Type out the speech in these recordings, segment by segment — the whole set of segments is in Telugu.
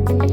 విద్యుత్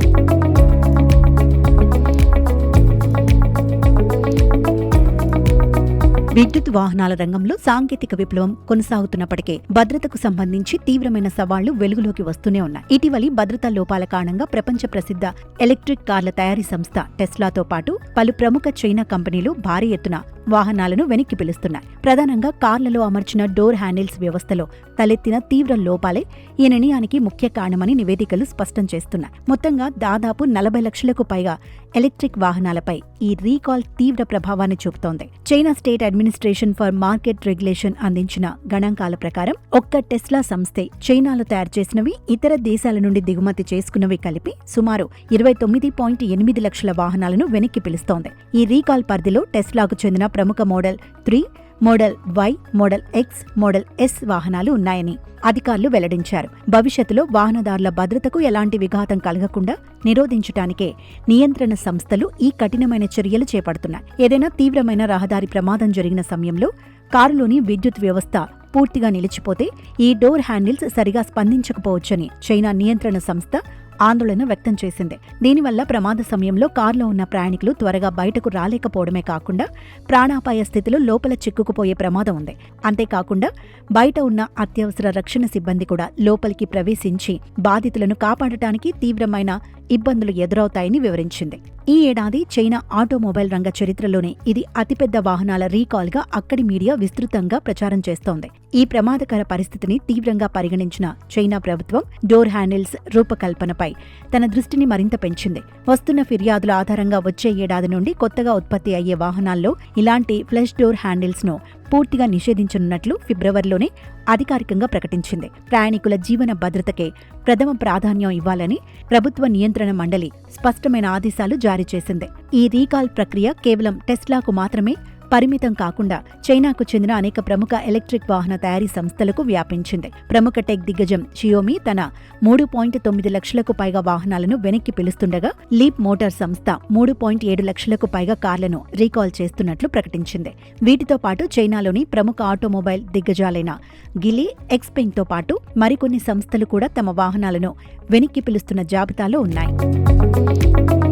వాహనాల రంగంలో సాంకేతిక విప్లవం కొనసాగుతున్నప్పటికీ భద్రతకు సంబంధించి తీవ్రమైన సవాళ్లు వెలుగులోకి వస్తూనే ఉన్నాయి. ఇటీవలి భద్రతా లోపాల కారణంగా ప్రపంచ ప్రసిద్ధ ఎలక్ట్రిక్ కార్ల తయారీ సంస్థ టెస్లాతో పాటు పలు ప్రముఖ చైనా కంపెనీలు భారీ ఎత్తున వాహనాలను వెనక్కి పిలుస్తున్నాయి. ప్రధానంగా కార్లలో అమర్చిన డోర్ హ్యాండిల్స్ వ్యవస్థలో తలెత్తిన తీవ్ర లోపాలే ఈ నిర్ణయానికి ముఖ్య కారణమని నివేదికలు స్పష్టం చేస్తున్నాయి. మొత్తంగా దాదాపు 40 లక్షలకు పైగా ఎలక్ట్రిక్ వాహనాలపై ఈ రీకాల్ తీవ్ర ప్రభావాన్ని చూపుతోంది. China state administration for market regulation అందించిన గణాంకాల ప్రకారం ఒక్క టెస్లా సంస్థే చైనాలో తయారు చేసినవి, ఇతర దేశాల నుండి దిగుమతి చేసుకున్నవి కలిపి సుమారు 29.8 లక్షల వాహనాలను వెనక్కి పిలుస్తోంది. ఈ రీకాల్ పరిధిలో టెస్లాకు చెందిన ప్రముఖ model 3, model Y, model X, model S వాహనాలు ఉన్నాయని అధికారులు వెల్లడించారు. భవిష్యత్తులో వాహనదారుల భద్రతకు ఎలాంటి విఘాతం కలగకుండా నిరోధించడానికే నియంత్రణ సంస్థలు ఈ కఠినమైన చర్యలు చేపడుతున్నాయి. ఏదైనా తీవ్రమైన రహదారి ప్రమాదం జరిగిన సమయంలో కారులోని విద్యుత్ వ్యవస్థ పూర్తిగా నిలిచిపోతే ఈ డోర్ హ్యాండిల్స్ సరిగా స్పందించకపోవచ్చని చైనా నియంత్రణ సంస్థ ఆందోళన వ్యక్తం చేసింది. దీనివల్ల ప్రమాద సమయంలో కారులో ఉన్న ప్రయాణికులు త్వరగా బయటకు రాలేకపోవడమే కాకుండా ప్రాణాపాయ స్థితిలో లోపల చిక్కుకుపోయే ప్రమాదం ఉంది. అంతేకాకుండా బయట ఉన్న అత్యవసర రక్షణ సిబ్బంది కూడా లోపలికి ప్రవేశించి బాధితులను కాపాడటానికి తీవ్రమైన ఇబ్బందులు ఎదురవుతాయని వివరించింది. ఈ ఏడాది చైనా ఆటోమొబైల్ రంగ చరిత్రలోనే ఇది అతిపెద్ద వాహనాల రీకాల్గా అక్కడి మీడియా విస్తృతంగా ప్రచారం చేస్తోంది. ఈ ప్రమాదకర పరిస్థితిని తీవ్రంగా పరిగణించిన చైనా ప్రభుత్వం డోర్ హ్యాండిల్స్ రూపకల్పనపై తన దృష్టిని మరింత పెంచింది. వస్తున్న ఫిర్యాదుల ఆధారంగా వచ్చే ఏడాది నుండి కొత్తగా ఉత్పత్తి అయ్యే వాహనాల్లో ఇలాంటి ఫ్లష్ డోర్ హ్యాండిల్స్ ను పూర్తిగా నిషేధించనున్నట్లు ఫిబ్రవరిలోనే అధికారికంగా ప్రకటించింది. ప్రయాణికుల జీవన భద్రతకే ప్రథమ ప్రాధాన్యం ఇవ్వాలని ప్రభుత్వ నియంత్రణ మండలి స్పష్టమైన ఆదేశాలు జారీ చేసింది. ఈ రీకాల్ ప్రక్రియ కేవలం టెస్లాకు మాత్రమే పరిమితం కాకుండా చైనాకు చెందిన అనేక ప్రముఖ ఎలక్ట్రిక్ వాహన తయారీ సంస్థలకు వ్యాపించింది. ప్రముఖ టెక్ దిగ్గజం షియోమి తన 3.9 లక్షలకు పైగా వాహనాలను వెనక్కి పిలుస్తుండగా లీప్ మోటార్ సంస్థ 3.7 లక్షలకు పైగా కార్లను రీకాల్ చేస్తున్నట్లు ప్రకటించింది. వీటితో పాటు చైనాలోని ప్రముఖ ఆటోమొబైల్ దిగ్గజాలైన గిలీ, ఎక్స్పెంగ్తో పాటు మరికొన్ని సంస్థలు కూడా తమ వాహనాలను వెనక్కి పిలుస్తున్న జాబితాలో ఉన్నాయి.